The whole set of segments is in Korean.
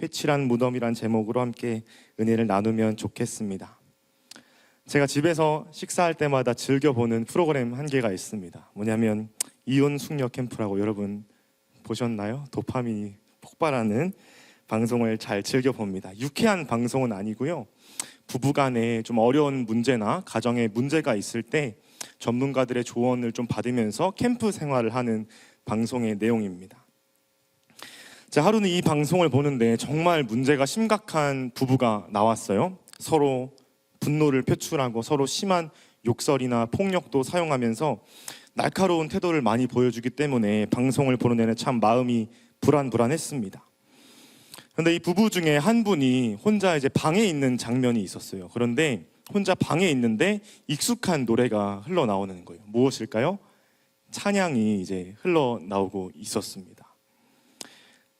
회칠한 무덤이란 제목으로 함께 은혜를 나누면 좋겠습니다. 제가 집에서 식사할 때마다 즐겨보는 프로그램 한 개가 있습니다. 뭐냐면 이혼 숙녀 캠프라고, 여러분 보셨나요? 도파민이 폭발하는 방송을 잘 즐겨봅니다. 유쾌한 방송은 아니고요, 부부간에 좀 어려운 문제나 가정에 문제가 있을 때 전문가들의 조언을 좀 받으면서 캠프 생활을 하는 방송의 내용입니다. 자, 하루는 이 방송을 보는데 정말 문제가 심각한 부부가 나왔어요. 서로 분노를 표출하고 서로 심한 욕설이나 폭력도 사용하면서 날카로운 태도를 많이 보여주기 때문에 방송을 보는 내내 참 마음이 불안했습니다. 그런데 이 부부 중에 한 분이 혼자 이제 방에 있는 장면이 있었어요. 그런데 혼자 방에 있는데 익숙한 노래가 흘러나오는 거예요. 무엇일까요? 찬양이 이제 흘러나오고 있었습니다.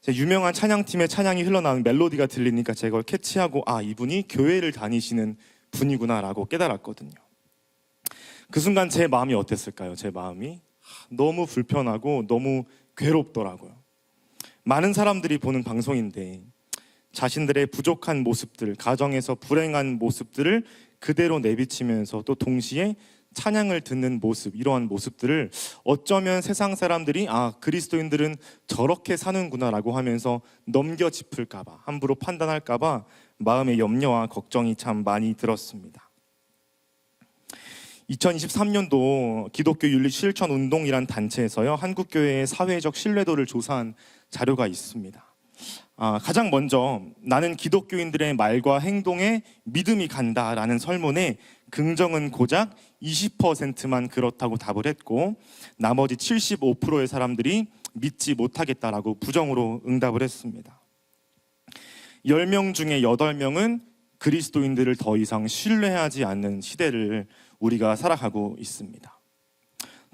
유명한 찬양팀의 찬양이 흘러나오는 멜로디가 들리니까 제가 그걸 캐치하고, 이분이 교회를 다니시는 분이구나 라고 깨달았거든요. 그 순간 제 마음이 어땠을까요? 제 마음이 너무 불편하고 너무 괴롭더라고요. 많은 사람들이 보는 방송인데 자신들의 부족한 모습들, 가정에서 불행한 모습들을 그대로 내비치면서 또 동시에 찬양을 듣는 모습, 이러한 모습들을 어쩌면 세상 사람들이 그리스도인들은 저렇게 사는구나 라고 하면서 넘겨짚을까봐, 함부로 판단할까봐 마음의 염려와 걱정이 참 많이 들었습니다. 2023년도 기독교 윤리 실천 운동이란 단체에서요, 한국교회의 사회적 신뢰도를 조사한 자료가 있습니다. 가장 먼저 나는 기독교인들의 말과 행동에 믿음이 간다라는 설문에 긍정은 고작 20%만 그렇다고 답을 했고, 나머지 75%의 사람들이 믿지 못하겠다라고 부정으로 응답을 했습니다. 10명 중에 8명은 그리스도인들을 더 이상 신뢰하지 않는 시대를 우리가 살아가고 있습니다.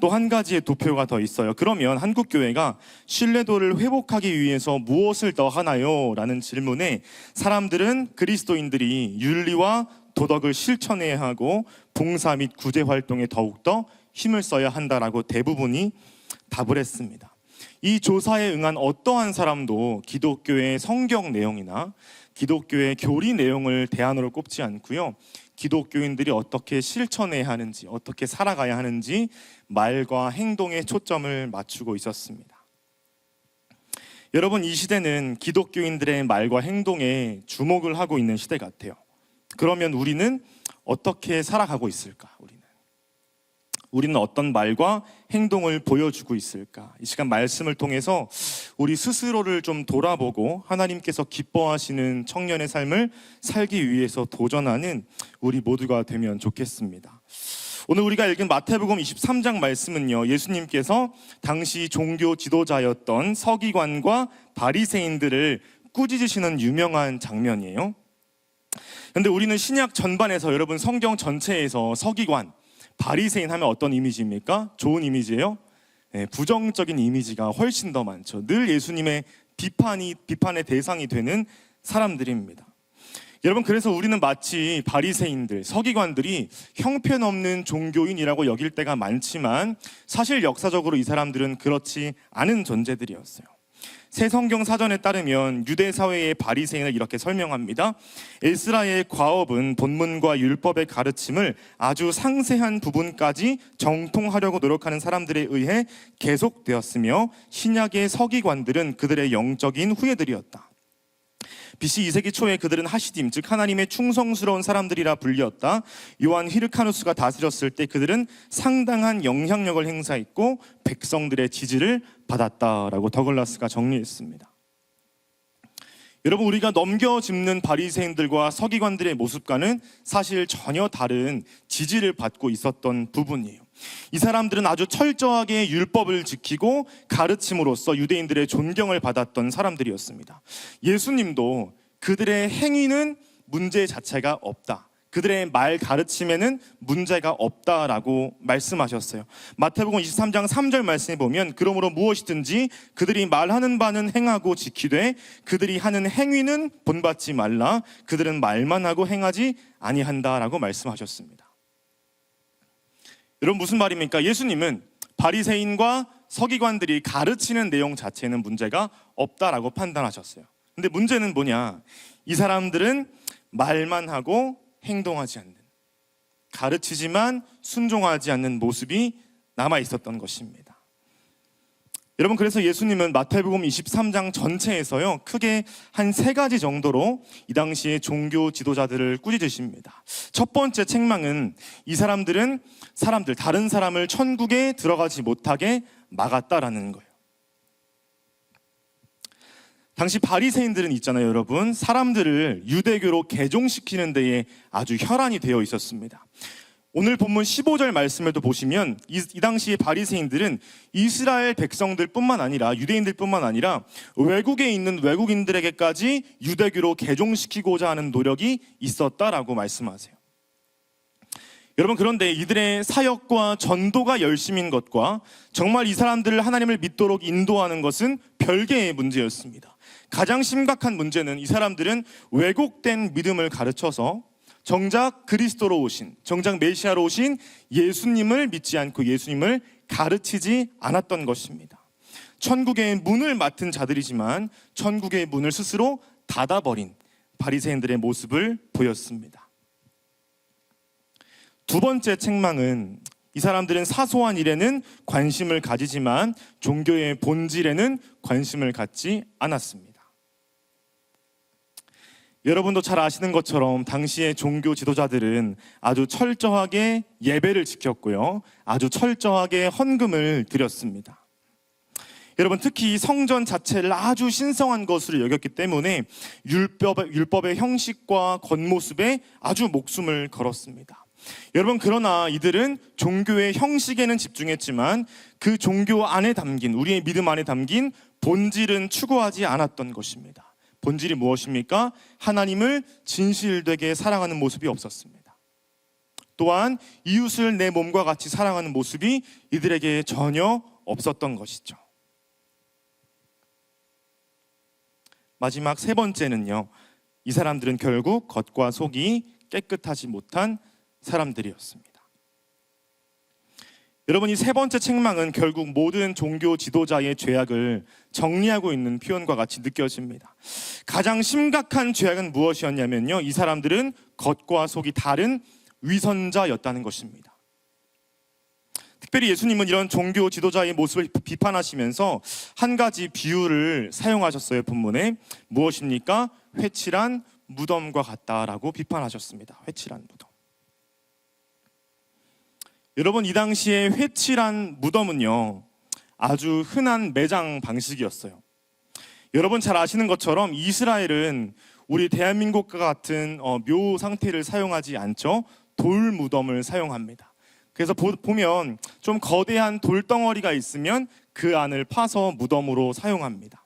또 한 가지의 도표가 더 있어요. 그러면 한국교회가 신뢰도를 회복하기 위해서 무엇을 더 하나요? 라는 질문에 사람들은 그리스도인들이 윤리와 도덕을 실천해야 하고 봉사 및 구제 활동에 더욱더 힘을 써야 한다라고 대부분이 답을 했습니다. 이 조사에 응한 어떠한 사람도 기독교의 성경 내용이나 기독교의 교리 내용을 대안으로 꼽지 않고요, 기독교인들이 어떻게 실천해야 하는지, 어떻게 살아가야 하는지 말과 행동에 초점을 맞추고 있었습니다. 여러분, 이 시대는 기독교인들의 말과 행동에 주목을 하고 있는 시대 같아요. 그러면 우리는 어떻게 살아가고 있을까? 우리는 어떤 말과 행동을 보여주고 있을까? 이 시간 말씀을 통해서 우리 스스로를 좀 돌아보고 하나님께서 기뻐하시는 청년의 삶을 살기 위해서 도전하는 우리 모두가 되면 좋겠습니다. 오늘 우리가 읽은 마태복음 23장 말씀은요, 예수님께서 당시 종교 지도자였던 서기관과 바리새인들을 꾸짖으시는 유명한 장면이에요. 그런데 우리는 신약 전반에서, 여러분 성경 전체에서 서기관, 바리새인 하면 어떤 이미지입니까? 좋은 이미지예요? 네, 부정적인 이미지가 훨씬 더 많죠. 늘 예수님의 비판의 대상이 되는 사람들입니다. 여러분, 그래서 우리는 마치 바리새인들, 서기관들이 형편없는 종교인이라고 여길 때가 많지만 사실 역사적으로 이 사람들은 그렇지 않은 존재들이었어요. 새 성경 사전에 따르면 유대 사회의 바리새인을 이렇게 설명합니다. 에스라의 과업은 본문과 율법의 가르침을 아주 상세한 부분까지 정통하려고 노력하는 사람들에 의해 계속되었으며 신약의 서기관들은 그들의 영적인 후예들이었다. BC 2세기 초에 그들은 하시딤, 즉 하나님의 충성스러운 사람들이라 불렸다. 요한 히르카누스가 다스렸을 때 그들은 상당한 영향력을 행사했고 백성들의 지지를 받았다라고 더글라스가 정리했습니다. 여러분, 우리가 넘겨짚는 바리새인들과 서기관들의 모습과는 사실 전혀 다른 지지를 받고 있었던 부분이에요. 이 사람들은 아주 철저하게 율법을 지키고 가르침으로써 유대인들의 존경을 받았던 사람들이었습니다. 예수님도 그들의 행위는 문제 자체가 없다, 그들의 말 가르침에는 문제가 없다라고 말씀하셨어요. 마태복음 23장 3절 말씀에 보면, 그러므로 무엇이든지 그들이 말하는 바는 행하고 지키되 그들이 하는 행위는 본받지 말라, 그들은 말만 하고 행하지 아니한다라고 말씀하셨습니다. 여러분, 무슨 말입니까? 예수님은 바리새인과 서기관들이 가르치는 내용 자체는 문제가 없다라고 판단하셨어요. 근데 문제는 뭐냐? 이 사람들은 말만 하고 행동하지 않는, 가르치지만 순종하지 않는 모습이 남아 있었던 것입니다. 여러분, 그래서 예수님은 마태복음 23장 전체에서요, 크게 한 3가지 정도로 이 당시에 종교 지도자들을 꾸짖으십니다. 첫 번째 책망은 이 사람들은 다른 사람을 천국에 들어가지 못하게 막았다라는 거예요. 당시 바리새인들은 있잖아요, 여러분. 사람들을 유대교로 개종시키는 데에 아주 혈안이 되어 있었습니다. 오늘 본문 15절 말씀에도 보시면 이 당시의 바리새인들은 이스라엘 백성들 뿐만 아니라, 유대인들 뿐만 아니라 외국에 있는 외국인들에게까지 유대교로 개종시키고자 하는 노력이 있었다라고 말씀하세요. 여러분, 그런데 이들의 사역과 전도가 열심인 것과 정말 이 사람들을 하나님을 믿도록 인도하는 것은 별개의 문제였습니다. 가장 심각한 문제는 이 사람들은 왜곡된 믿음을 가르쳐서 정작 그리스도로 오신, 정작 메시아로 오신 예수님을 믿지 않고 예수님을 가르치지 않았던 것입니다. 천국의 문을 맡은 자들이지만 천국의 문을 스스로 닫아버린 바리새인들의 모습을 보였습니다. 두 번째 책망은 이 사람들은 사소한 일에는 관심을 가지지만 종교의 본질에는 관심을 갖지 않았습니다. 여러분도 잘 아시는 것처럼 당시의 종교 지도자들은 아주 철저하게 예배를 지켰고요, 아주 철저하게 헌금을 드렸습니다. 여러분, 특히 성전 자체를 아주 신성한 것으로 여겼기 때문에 율법의 형식과 겉모습에 아주 목숨을 걸었습니다. 여러분, 그러나 이들은 종교의 형식에는 집중했지만 그 종교 안에 담긴, 우리의 믿음 안에 담긴 본질은 추구하지 않았던 것입니다. 본질이 무엇입니까? 하나님을 진실되게 사랑하는 모습이 없었습니다. 또한 이웃을 내 몸과 같이 사랑하는 모습이 이들에게 전혀 없었던 것이죠. 마지막 3번째는요, 이 사람들은 결국 겉과 속이 깨끗하지 못한 사람들이었습니다. 여러분, 이 3번째 책망은 결국 모든 종교 지도자의 죄악을 정리하고 있는 표현과 같이 느껴집니다. 가장 심각한 죄악은 무엇이었냐면요, 이 사람들은 겉과 속이 다른 위선자였다는 것입니다. 특별히 예수님은 이런 종교 지도자의 모습을 비판하시면서 한 가지 비유를 사용하셨어요. 본문에 무엇입니까? 회칠한 무덤과 같다라고 비판하셨습니다. 회칠한 무덤. 여러분, 이 당시에 회칠한 무덤은요, 아주 흔한 매장 방식이었어요. 여러분 잘 아시는 것처럼 이스라엘은 우리 대한민국과 같은 묘 상태를 사용하지 않죠. 돌 무덤을 사용합니다. 그래서 보면 좀 거대한 돌덩어리가 있으면 그 안을 파서 무덤으로 사용합니다.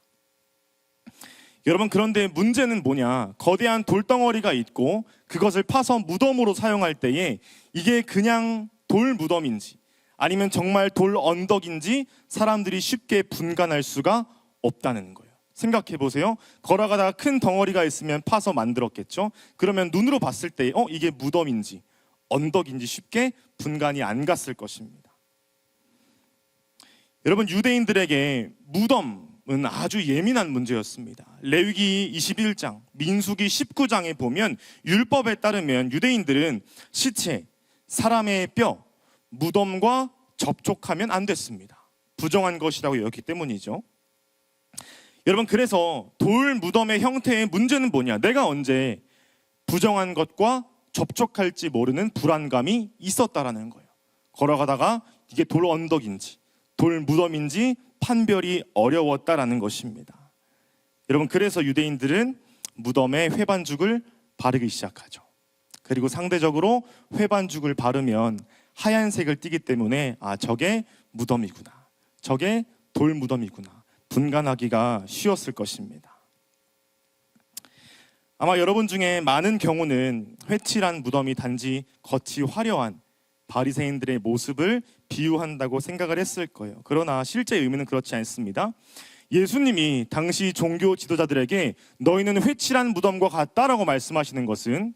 여러분, 그런데 문제는 뭐냐? 거대한 돌덩어리가 있고 그것을 파서 무덤으로 사용할 때에 이게 그냥 돌 무덤인지 아니면 정말 돌 언덕인지 사람들이 쉽게 분간할 수가 없다는 거예요. 생각해 보세요. 걸어가다가 큰 덩어리가 있으면 파서 만들었겠죠. 그러면 눈으로 봤을 때 이게 무덤인지 언덕인지 쉽게 분간이 안 갔을 것입니다. 여러분, 유대인들에게 무덤은 아주 예민한 문제였습니다. 레위기 21장, 민수기 19장에 보면 율법에 따르면 유대인들은 시체, 사람의 뼈, 무덤과 접촉하면 안 됐습니다. 부정한 것이라고 여겼기 때문이죠. 여러분, 그래서 돌 무덤의 형태의 문제는 뭐냐? 내가 언제 부정한 것과 접촉할지 모르는 불안감이 있었다라는 거예요. 걸어가다가 이게 돌 언덕인지 돌 무덤인지 판별이 어려웠다라는 것입니다. 여러분, 그래서 유대인들은 무덤에 회반죽을 바르기 시작하죠. 그리고 상대적으로 회반죽을 바르면 하얀색을 띠기 때문에 저게 무덤이구나, 저게 돌 무덤이구나 분간하기가 쉬웠을 것입니다. 아마 여러분 중에 많은 경우는 회칠한 무덤이 단지 겉이 화려한 바리새인들의 모습을 비유한다고 생각을 했을 거예요. 그러나 실제 의미는 그렇지 않습니다. 예수님이 당시 종교 지도자들에게 너희는 회칠한 무덤과 같다라고 말씀하시는 것은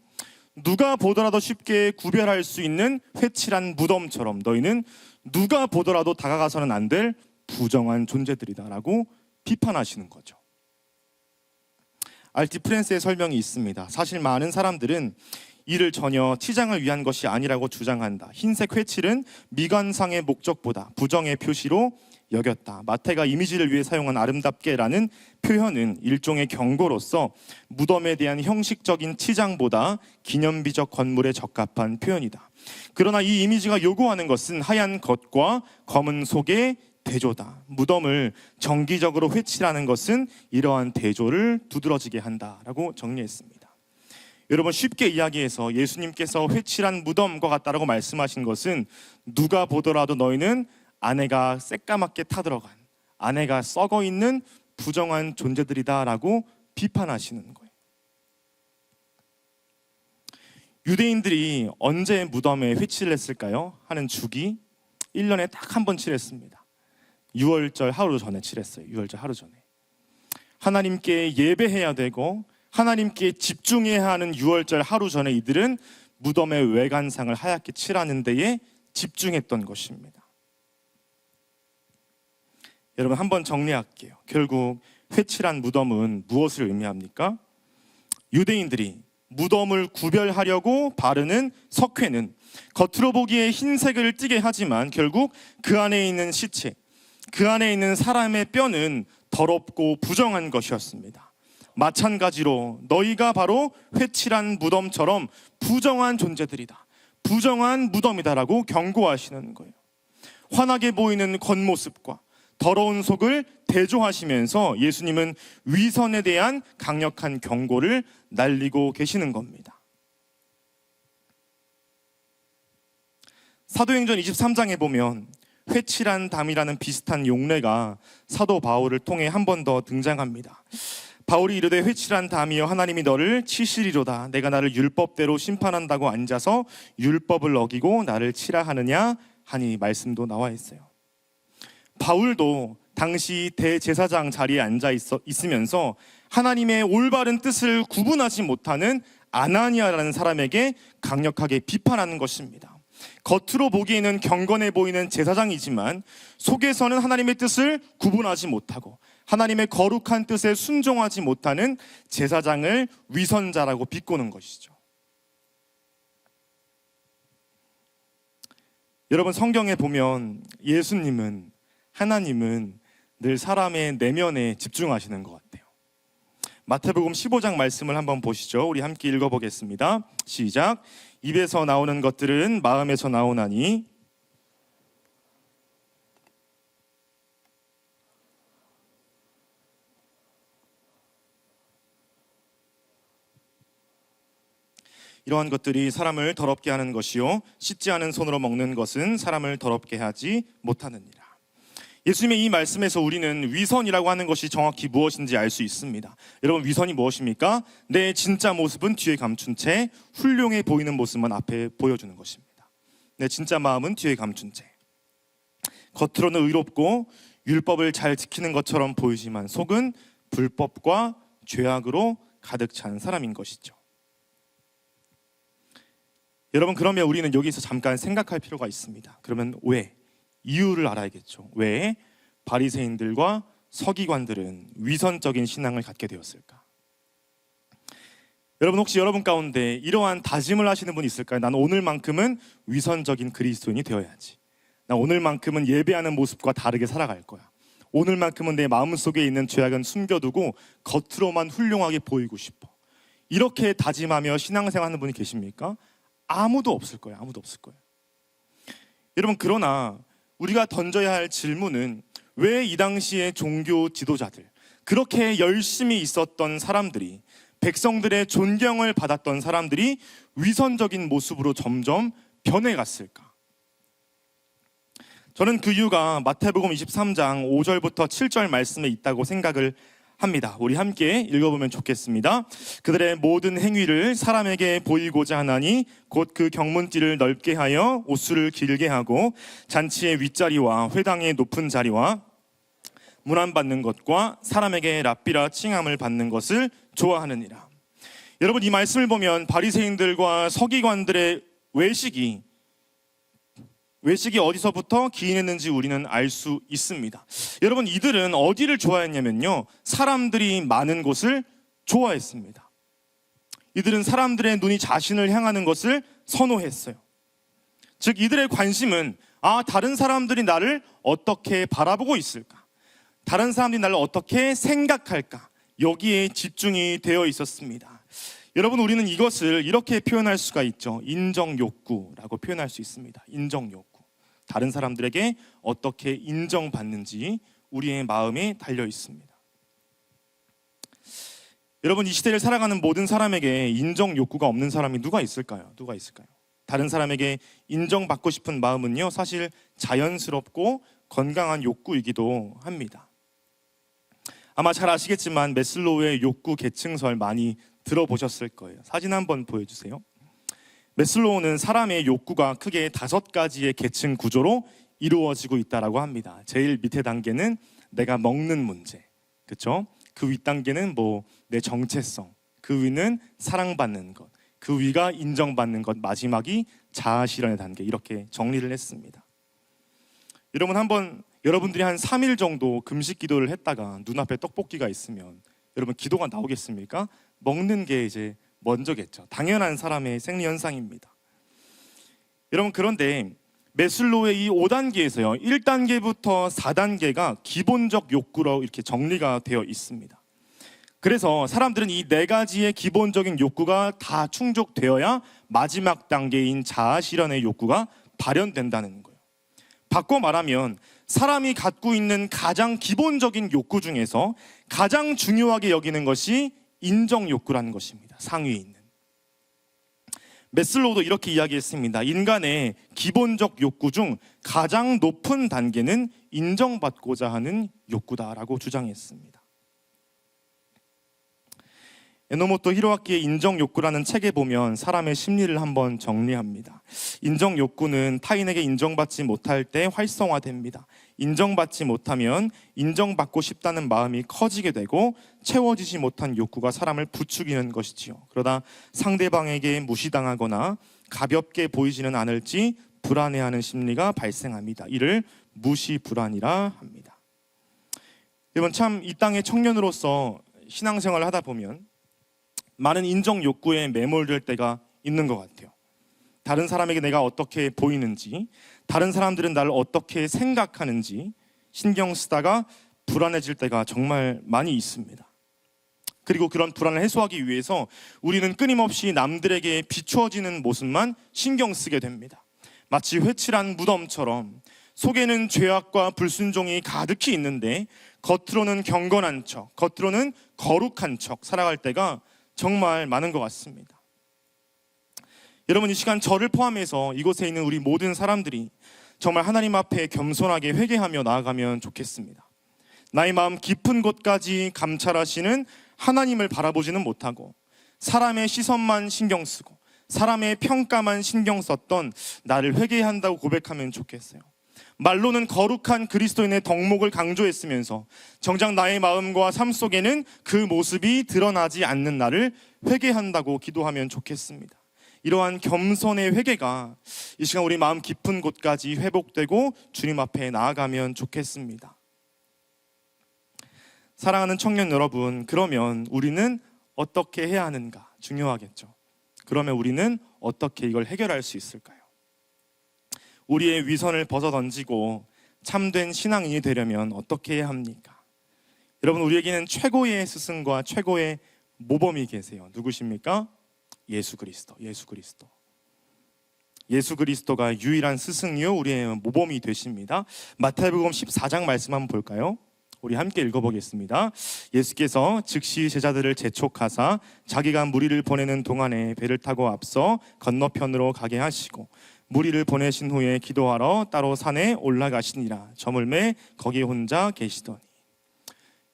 누가 보더라도 쉽게 구별할 수 있는 회칠한 무덤처럼 너희는 누가 보더라도 다가가서는 안 될 부정한 존재들이다라고 비판하시는 거죠. 알티프렌스의 설명이 있습니다. 사실 많은 사람들은 이를 전혀 치장을 위한 것이 아니라고 주장한다. 흰색 회칠은 미관상의 목적보다 부정의 표시로 여겼다. 마태가 이미지를 위해 사용한 아름답게라는 표현은 일종의 경고로서 무덤에 대한 형식적인 치장보다 기념비적 건물에 적합한 표현이다. 그러나 이 이미지가 요구하는 것은 하얀 겉과 검은 속의 대조다. 무덤을 정기적으로 회칠하는 것은 이러한 대조를 두드러지게 한다라고 정리했습니다. 여러분, 쉽게 이야기해서 예수님께서 회칠한 무덤과 같다라고 말씀하신 것은 누가 보더라도 너희는 안에가 새까맣게 타들어간, 안에가 썩어 있는 부정한 존재들이다라고 비판하시는 거예요. 유대인들이 언제 무덤에 회칠을 했을까요? 하는 주기 1년에 딱 한 번 칠했습니다. 유월절 하루 전에 칠했어요. 유월절 하루 전에. 하나님께 예배해야 되고 하나님께 집중해야 하는 유월절 하루 전에 이들은 무덤의 외관상을 하얗게 칠하는 데에 집중했던 것입니다. 여러분, 한번 정리할게요. 결국 회칠한 무덤은 무엇을 의미합니까? 유대인들이 무덤을 구별하려고 바르는 석회는 겉으로 보기에 흰색을 띠게 하지만 결국 그 안에 있는 시체, 그 안에 있는 사람의 뼈는 더럽고 부정한 것이었습니다. 마찬가지로 너희가 바로 회칠한 무덤처럼 부정한 존재들이다, 부정한 무덤이다라고 경고하시는 거예요. 환하게 보이는 겉모습과 더러운 속을 대조하시면서 예수님은 위선에 대한 강력한 경고를 날리고 계시는 겁니다. 사도행전 23장에 보면 회칠한 담이라는 비슷한 용례가 사도 바울을 통해 한 번 더 등장합니다. 바울이 이르되 회칠한 담이여 하나님이 너를 치시리로다. 내가 나를 율법대로 심판한다고 앉아서 율법을 어기고 나를 치라 하느냐 하니 말씀도 나와 있어요. 바울도 당시 대제사장 자리에 앉아 있으면서 하나님의 올바른 뜻을 구분하지 못하는 아나니아라는 사람에게 강력하게 비판하는 것입니다. 겉으로 보기에는 경건해 보이는 제사장이지만 속에서는 하나님의 뜻을 구분하지 못하고 하나님의 거룩한 뜻에 순종하지 못하는 제사장을 위선자라고 비꼬는 것이죠. 여러분, 성경에 보면 예수님은, 하나님은 늘 사람의 내면에 집중하시는 것 같아요. 마태복음 15장 말씀을 한번 보시죠. 우리 함께 읽어보겠습니다. 시작. 입에서 나오는 것들은 마음에서 나오나니 이러한 것들이 사람을 더럽게 하는 것이요 씻지 않은 손으로 먹는 것은 사람을 더럽게 하지 못하느니라. 예수님의 이 말씀에서 우리는 위선이라고 하는 것이 정확히 무엇인지 알 수 있습니다. 여러분, 위선이 무엇입니까? 내 진짜 모습은 뒤에 감춘 채 훌륭해 보이는 모습만 앞에 보여주는 것입니다. 내 진짜 마음은 뒤에 감춘 채 겉으로는 의롭고 율법을 잘 지키는 것처럼 보이지만 속은 불법과 죄악으로 가득 찬 사람인 것이죠. 여러분, 그러면 우리는 여기서 잠깐 생각할 필요가 있습니다. 그러면 왜? 이유를 알아야겠죠. 왜 바리새인들과 서기관들은 위선적인 신앙을 갖게 되었을까? 여러분, 혹시 여러분 가운데 이러한 다짐을 하시는 분이 있을까요? 나는 오늘만큼은 위선적인 그리스도인이 되어야지. 나 오늘만큼은 예배하는 모습과 다르게 살아갈 거야. 오늘만큼은 내 마음속에 있는 죄악은 숨겨두고 겉으로만 훌륭하게 보이고 싶어. 이렇게 다짐하며 신앙생활하는 분이 계십니까? 아무도 없을 거예요. 아무도 없을 거예요. 여러분, 그러나 우리가 던져야 할 질문은 왜 이 당시의 종교 지도자들, 그렇게 열심히 있었던 사람들이, 백성들의 존경을 받았던 사람들이 위선적인 모습으로 점점 변해갔을까? 저는 그 이유가 마태복음 23장 5절부터 7절 말씀에 있다고 생각을 합니다. 우리 함께 읽어보면 좋겠습니다. 그들의 모든 행위를 사람에게 보이고자 하나니 곧 그 경문띠를 넓게 하여 옷수를 길게 하고 잔치의 윗자리와 회당의 높은 자리와 문안 받는 것과 사람에게 랍비라 칭함을 받는 것을 좋아하느니라. 여러분, 이 말씀을 보면 바리새인들과 서기관들의 외식이 어디서부터 기인했는지 우리는 알 수 있습니다. 여러분, 이들은 어디를 좋아했냐면요, 사람들이 많은 곳을 좋아했습니다. 이들은 사람들의 눈이 자신을 향하는 것을 선호했어요. 즉 이들의 관심은 다른 사람들이 나를 어떻게 바라보고 있을까? 다른 사람들이 나를 어떻게 생각할까? 여기에 집중이 되어 있었습니다. 여러분, 우리는 이것을 이렇게 표현할 수가 있죠. 인정욕구라고 표현할 수 있습니다. 인정욕구. 다른 사람들에게 어떻게 인정받는지 우리의 마음에 달려 있습니다. 여러분, 이 시대를 살아가는 모든 사람에게 인정욕구가 없는 사람이 누가 있을까요? 누가 있을까요? 다른 사람에게 인정받고 싶은 마음은요, 사실 자연스럽고 건강한 욕구이기도 합니다. 아마 잘 아시겠지만 매슬로우의 욕구 계층설 많이 들어보셨을 거예요. 사진 한번 보여주세요. 매슬로우는 사람의 욕구가 크게 5가지의 계층 구조로 이루어지고 있다고 합니다. 제일 밑에 단계는 내가 먹는 문제, 그렇죠? 그 윗 단계는 내 정체성, 그 위는 사랑받는 것, 그 위가 인정받는 것, 마지막이 자아 실현의 단계, 이렇게 정리를 했습니다. 여러분들이 한 3일 정도 금식 기도를 했다가 눈앞에 떡볶이가 있으면 여러분 기도가 나오겠습니까? 먹는 게 이제 먼저겠죠. 당연한 사람의 생리 현상입니다. 여러분, 그런데 매슬로우의 이 5단계에서요 1단계부터 4단계가 기본적 욕구로 이렇게 정리가 되어 있습니다. 그래서 사람들은 이 4가지의 기본적인 욕구가 다 충족되어야 마지막 단계인 자아 실현의 욕구가 발현된다는 거예요. 바꿔 말하면 사람이 갖고 있는 가장 기본적인 욕구 중에서 가장 중요하게 여기는 것이 인정 욕구라는 것입니다. 상위에 있는. 매슬로우도 이렇게 이야기했습니다. 인간의 기본적 욕구 중 가장 높은 단계는 인정받고자 하는 욕구다라고 주장했습니다. 에노모토 히로아키의 인정욕구라는 책에 보면 사람의 심리를 한번 정리합니다. 인정욕구는 타인에게 인정받지 못할 때 활성화됩니다. 인정받지 못하면 인정받고 싶다는 마음이 커지게 되고 채워지지 못한 욕구가 사람을 부추기는 것이지요. 그러다 상대방에게 무시당하거나 가볍게 보이지는 않을지 불안해하는 심리가 발생합니다. 이를 무시불안이라 합니다. 여러분, 참 이 땅의 청년으로서 신앙생활을 하다 보면 많은 인정 욕구에 매몰될 때가 있는 것 같아요. 다른 사람에게 내가 어떻게 보이는지, 다른 사람들은 나를 어떻게 생각하는지 신경 쓰다가 불안해질 때가 정말 많이 있습니다. 그리고 그런 불안을 해소하기 위해서 우리는 끊임없이 남들에게 비추어지는 모습만 신경 쓰게 됩니다. 마치 회칠한 무덤처럼 속에는 죄악과 불순종이 가득히 있는데 겉으로는 경건한 척, 겉으로는 거룩한 척 살아갈 때가 정말 많은 것 같습니다. 여러분, 이 시간 저를 포함해서 이곳에 있는 우리 모든 사람들이 정말 하나님 앞에 겸손하게 회개하며 나아가면 좋겠습니다. 나의 마음 깊은 곳까지 감찰하시는 하나님을 바라보지는 못하고 사람의 시선만 신경 쓰고 사람의 평가만 신경 썼던 나를 회개한다고 고백하면 좋겠어요. 말로는 거룩한 그리스도인의 덕목을 강조했으면서 정작 나의 마음과 삶 속에는 그 모습이 드러나지 않는 나를 회개한다고 기도하면 좋겠습니다. 이러한 겸손의 회개가 이 시간 우리 마음 깊은 곳까지 회복되고 주님 앞에 나아가면 좋겠습니다. 사랑하는 청년 여러분, 그러면 우리는 어떻게 해야 하는가? 중요하겠죠. 그러면 우리는 어떻게 이걸 해결할 수 있을까요? 우리의 위선을 벗어던지고 참된 신앙인이 되려면 어떻게 해야 합니까? 여러분, 우리에게는 최고의 스승과 최고의 모범이 계세요. 누구십니까? 예수 그리스도. 예수 그리스도가 유일한 스승이요 우리의 모범이 되십니다. 마태복음 14장 말씀 한번 볼까요? 우리 함께 읽어보겠습니다. 예수께서 즉시 제자들을 재촉하사 자기가 무리를 보내는 동안에 배를 타고 앞서 건너편으로 가게 하시고 무리를 보내신 후에 기도하러 따로 산에 올라가시니라. 저물매 거기 혼자 계시더니.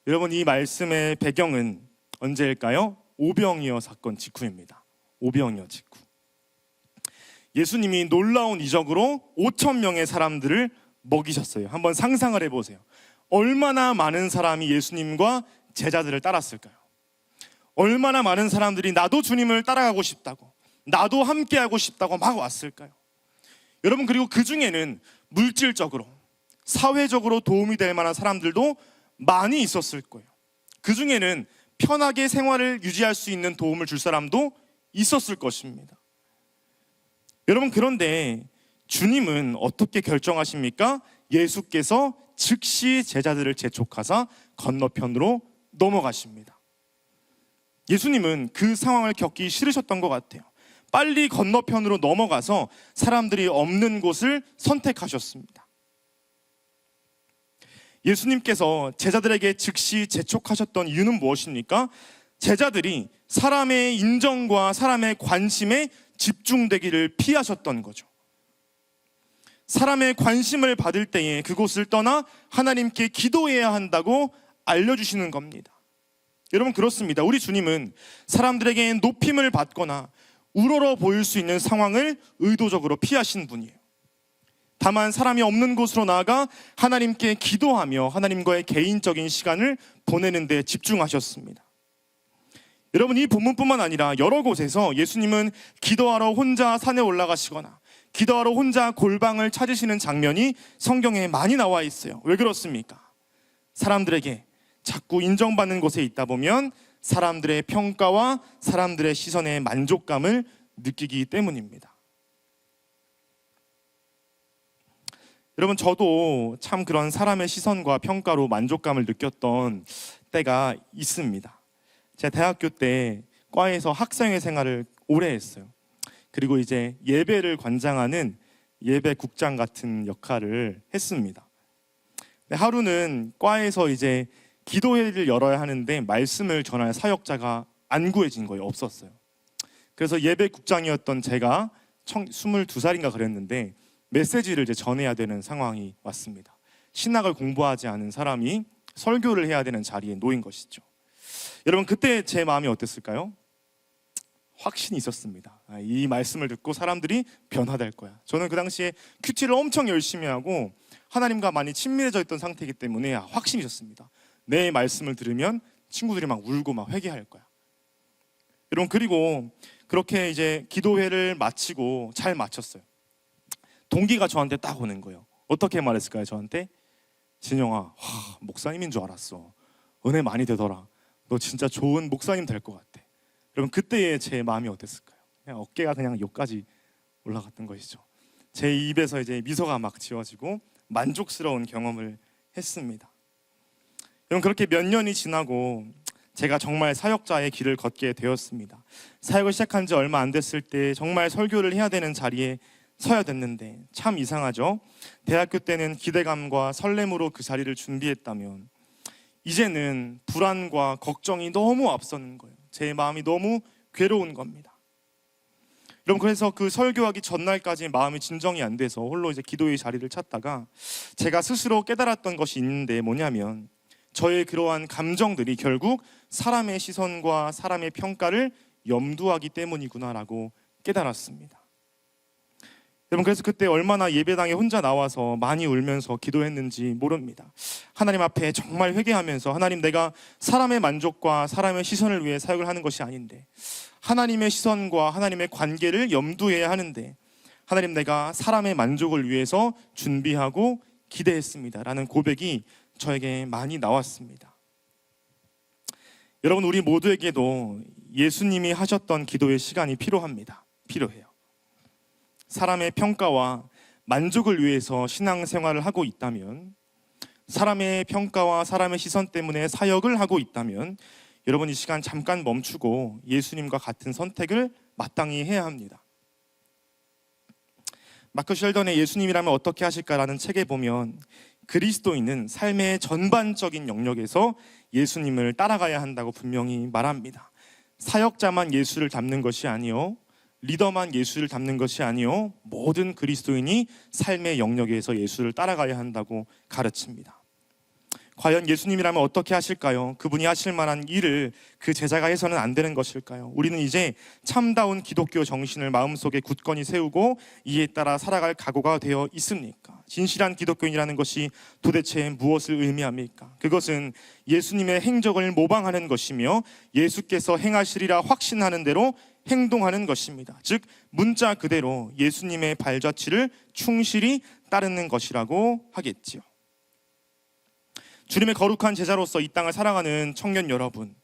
여러분, 이 말씀의 배경은 언제일까요? 오병이어 사건 직후입니다. 오병이어 직후. 예수님이 놀라운 이적으로 5,000명의 사람들을 먹이셨어요. 한번 상상을 해보세요. 얼마나 많은 사람이 예수님과 제자들을 따랐을까요? 얼마나 많은 사람들이 나도 주님을 따라가고 싶다고, 나도 함께하고 싶다고 막 왔을까요? 여러분, 그리고 그 중에는 물질적으로, 사회적으로 도움이 될 만한 사람들도 많이 있었을 거예요. 그 중에는 편하게 생활을 유지할 수 있는 도움을 줄 사람도 있었을 것입니다. 여러분, 그런데 주님은 어떻게 결정하십니까? 예수께서 즉시 제자들을 재촉하사 건너편으로 넘어가십니다. 예수님은 그 상황을 겪기 싫으셨던 것 같아요. 빨리 건너편으로 넘어가서 사람들이 없는 곳을 선택하셨습니다. 예수님께서 제자들에게 즉시 재촉하셨던 이유는 무엇입니까? 제자들이 사람의 인정과 사람의 관심에 집중되기를 피하셨던 거죠. 사람의 관심을 받을 때에 그곳을 떠나 하나님께 기도해야 한다고 알려주시는 겁니다. 여러분, 그렇습니다. 우리 주님은 사람들에게 높임을 받거나 우러러 보일 수 있는 상황을 의도적으로 피하신 분이에요. 다만 사람이 없는 곳으로 나아가 하나님께 기도하며 하나님과의 개인적인 시간을 보내는 데 집중하셨습니다. 여러분, 이 본문뿐만 아니라 여러 곳에서 예수님은 기도하러 혼자 산에 올라가시거나 기도하러 혼자 골방을 찾으시는 장면이 성경에 많이 나와 있어요. 왜 그렇습니까? 사람들에게 자꾸 인정받는 곳에 있다 보면 사람들의 평가와 사람들의 시선에 만족감을 느끼기 때문입니다. 여러분, 저도 참 그런 사람의 시선과 평가로 만족감을 느꼈던 때가 있습니다. 제가 대학교 때 과에서 학생회 생활을 오래 했어요. 그리고 이제 예배를 관장하는 예배국장 같은 역할을 했습니다. 하루는 과에서 이제 기도회를 열어야 하는데 말씀을 전할 사역자가 안 구해진 거예요. 없었어요. 그래서 예배국장이었던 제가 22살인가 그랬는데 메시지를 이제 전해야 되는 상황이 왔습니다. 신학을 공부하지 않은 사람이 설교를 해야 되는 자리에 놓인 것이죠. 여러분, 그때 제 마음이 어땠을까요? 확신이 있었습니다. 이 말씀을 듣고 사람들이 변화될 거야. 저는 그 당시에 큐티를 엄청 열심히 하고 하나님과 많이 친밀해져 있던 상태이기 때문에 확신이 있었습니다. 내 말씀을 들으면 친구들이 막 울고 막 회개할 거야. 여러분, 그리고 그렇게 이제 기도회를 마치고 잘 마쳤어요. 동기가 저한테 딱 오는 거예요. 어떻게 말했을까요? 저한테? 진영아, 목사님인 줄 알았어. 은혜 많이 되더라. 너 진짜 좋은 목사님 될 것 같아. 여러분, 그때의 제 마음이 어땠을까요? 그냥 어깨가 그냥 여기까지 올라갔던 것이죠. 제 입에서 이제 미소가 막 지워지고 만족스러운 경험을 했습니다. 여러분, 그렇게 몇 년이 지나고 제가 정말 사역자의 길을 걷게 되었습니다. 사역을 시작한 지 얼마 안 됐을 때 정말 설교를 해야 되는 자리에 서야 됐는데 참 이상하죠. 대학교 때는 기대감과 설렘으로 그 자리를 준비했다면 이제는 불안과 걱정이 너무 앞서는 거예요. 제 마음이 너무 괴로운 겁니다. 여러분, 그래서 그 설교하기 전날까지 마음이 진정이 안 돼서 홀로 이제 기도의 자리를 찾다가 제가 스스로 깨달았던 것이 있는데 뭐냐면 저의 그러한 감정들이 결국 사람의 시선과 사람의 평가를 염두하기 때문이구나라고 깨달았습니다. 여러분, 그래서 그때 얼마나 예배당에 혼자 나와서 많이 울면서 기도했는지 모릅니다. 하나님 앞에 정말 회개하면서 하나님, 내가 사람의 만족과 사람의 시선을 위해 사역을 하는 것이 아닌데 하나님의 시선과 하나님의 관계를 염두해야 하는데 하나님, 내가 사람의 만족을 위해서 준비하고 기대했습니다 라는 고백이 저에게 많이 나왔습니다. 여러분, 우리 모두에게도 예수님이 하셨던 기도의 시간이 필요합니다. 필요해요. 사람의 평가와 만족을 위해서 신앙생활을 하고 있다면, 사람의 평가와 사람의 시선 때문에 사역을 하고 있다면 여러분, 이 시간 잠깐 멈추고 예수님과 같은 선택을 마땅히 해야 합니다. 마크 쉘던의 예수님이라면 어떻게 하실까라는 책에 보면 그리스도인은 삶의 전반적인 영역에서 예수님을 따라가야 한다고 분명히 말합니다. 사역자만 예수를 닮는 것이 아니요, 리더만 예수를 닮는 것이 아니요, 모든 그리스도인이 삶의 영역에서 예수를 따라가야 한다고 가르칩니다. 과연 예수님이라면 어떻게 하실까요? 그분이 하실 만한 일을 그 제자가 해서는 안 되는 것일까요? 우리는 이제 참다운 기독교 정신을 마음속에 굳건히 세우고 이에 따라 살아갈 각오가 되어 있습니까? 진실한 기독교인이라는 것이 도대체 무엇을 의미합니까? 그것은 예수님의 행적을 모방하는 것이며 예수께서 행하시리라 확신하는 대로 행동하는 것입니다. 즉 문자 그대로 예수님의 발자취를 충실히 따르는 것이라고 하겠지요. 주님의 거룩한 제자로서 이 땅을 살아가는 청년 여러분,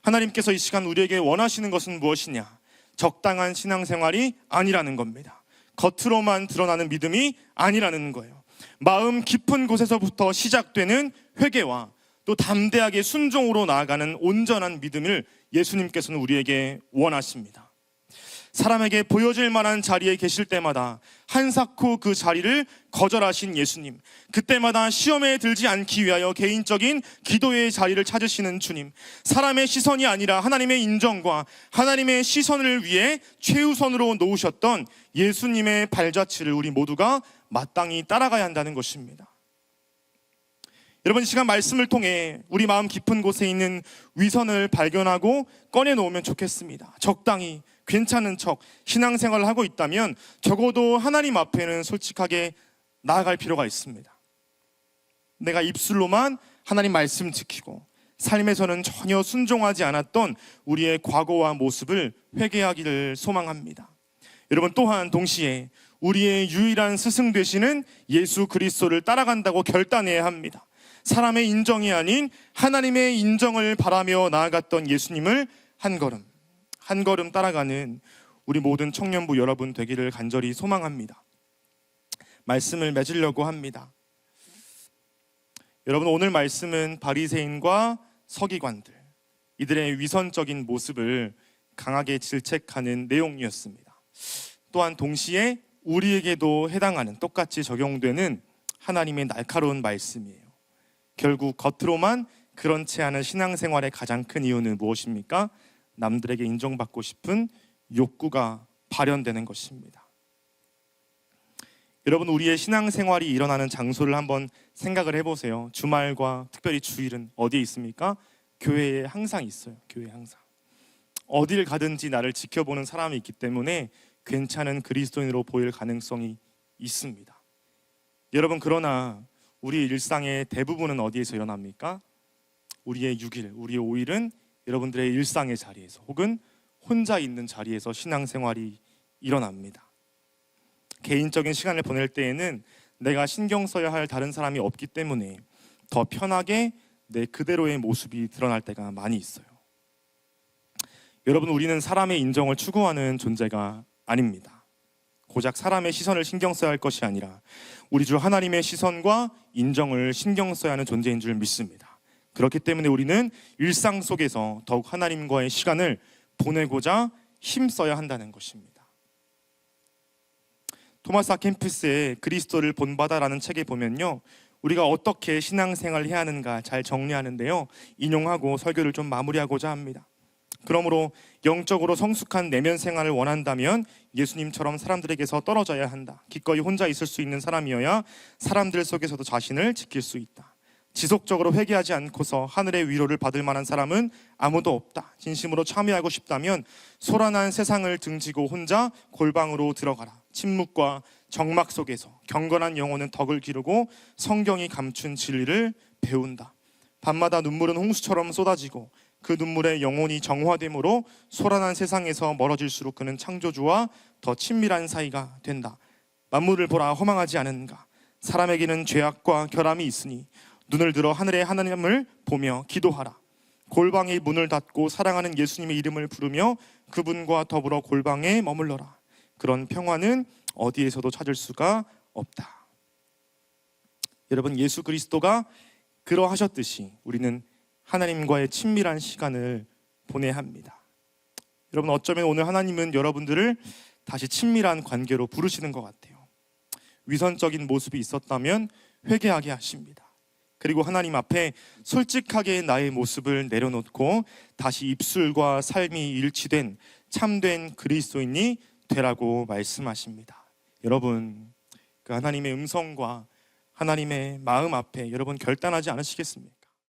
하나님께서 이 시간 우리에게 원하시는 것은 무엇이냐? 적당한 신앙생활이 아니라는 겁니다. 겉으로만 드러나는 믿음이 아니라는 거예요. 마음 깊은 곳에서부터 시작되는 회개와 또 담대하게 순종으로 나아가는 온전한 믿음을 예수님께서는 우리에게 원하십니다. 사람에게 보여질 만한 자리에 계실 때마다 한사코 그 자리를 거절하신 예수님, 그때마다 시험에 들지 않기 위하여 개인적인 기도의 자리를 찾으시는 주님, 사람의 시선이 아니라 하나님의 인정과 하나님의 시선을 위해 최우선으로 놓으셨던 예수님의 발자취를 우리 모두가 마땅히 따라가야 한다는 것입니다. 여러분, 이 시간 말씀을 통해 우리 마음 깊은 곳에 있는 위선을 발견하고 꺼내놓으면 좋겠습니다. 적당히 괜찮은 척 신앙생활을 하고 있다면 적어도 하나님 앞에는 솔직하게 나아갈 필요가 있습니다. 내가 입술로만 하나님 말씀 지키고 삶에서는 전혀 순종하지 않았던 우리의 과거와 모습을 회개하기를 소망합니다. 여러분, 또한 동시에 우리의 유일한 스승 되시는 예수 그리스도를 따라간다고 결단해야 합니다. 사람의 인정이 아닌 하나님의 인정을 바라며 나아갔던 예수님을 한 걸음 따라가는 우리 모든 청년부 여러분 되기를 간절히 소망합니다. 말씀을 맺으려고 합니다. 여러분, 오늘 말씀은 바리새인과 서기관들, 이들의 위선적인 모습을 강하게 질책하는 내용이었습니다. 또한 동시에 우리에게도 해당하는, 똑같이 적용되는 하나님의 날카로운 말씀이에요. 결국 겉으로만 그렇지 않은 신앙생활의 가장 큰 이유는 무엇입니까? 남들에게 인정받고 싶은 욕구가 발현되는 것입니다. 여러분, 우리의 신앙생활이 일어나는 장소를 한번 생각을 해보세요. 주말과 특별히 주일은 어디에 있습니까? 교회에 항상 있어요. 교회에 항상. 어딜 가든지 나를 지켜보는 사람이 있기 때문에 괜찮은 그리스도인으로 보일 가능성이 있습니다. 여러분, 그러나 우리 일상의 대부분은 어디에서 일어납니까? 우리의 6일, 우리의 5일은 여러분들의 일상의 자리에서 혹은 혼자 있는 자리에서 신앙생활이 일어납니다. 개인적인 시간을 보낼 때에는 내가 신경 써야 할 다른 사람이 없기 때문에 더 편하게 내 그대로의 모습이 드러날 때가 많이 있어요. 여러분, 우리는 사람의 인정을 추구하는 존재가 아닙니다. 고작 사람의 시선을 신경 써야 할 것이 아니라 우리 주 하나님의 시선과 인정을 신경 써야 하는 존재인 줄 믿습니다. 그렇기 때문에 우리는 일상 속에서 더욱 하나님과의 시간을 보내고자 힘써야 한다는 것입니다. 토마스 아켄푸스의 그리스도를 본받아라는 책에 보면요, 우리가 어떻게 신앙생활을 해야 하는가 잘 정리하는데요, 인용하고 설교를 좀 마무리하고자 합니다. 그러므로 영적으로 성숙한 내면 생활을 원한다면 예수님처럼 사람들에게서 떨어져야 한다. 기꺼이 혼자 있을 수 있는 사람이어야 사람들 속에서도 자신을 지킬 수 있다. 지속적으로 회개하지 않고서 하늘의 위로를 받을 만한 사람은 아무도 없다. 진심으로 참여하고 싶다면 소란한 세상을 등지고 혼자 골방으로 들어가라. 침묵과 정막 속에서 경건한 영혼은 덕을 기르고 성경이 감춘 진리를 배운다. 밤마다 눈물은 홍수처럼 쏟아지고 그 눈물에 영혼이 정화됨으로 소란한 세상에서 멀어질수록 그는 창조주와 더 친밀한 사이가 된다. 만물을 보라, 허망하지 않은가? 사람에게는 죄악과 결함이 있으니 눈을 들어 하늘의 하나님을 보며 기도하라. 골방의 문을 닫고 사랑하는 예수님의 이름을 부르며 그분과 더불어 골방에 머물러라. 그런 평화는 어디에서도 찾을 수가 없다. 여러분, 예수 그리스도가 그러하셨듯이 우리는 하나님과의 친밀한 시간을 보내야 합니다. 여러분, 어쩌면 오늘 하나님은 여러분들을 다시 친밀한 관계로 부르시는 것 같아요. 위선적인 모습이 있었다면 회개하게 하십니다. 그리고 하나님 앞에 솔직하게 나의 모습을 내려놓고 다시 입술과 삶이 일치된 참된 그리스도인이 되라고 말씀하십니다. 여러분, 그 하나님의 음성과 하나님의 마음 앞에 여러분 결단하지 않으시겠습니까?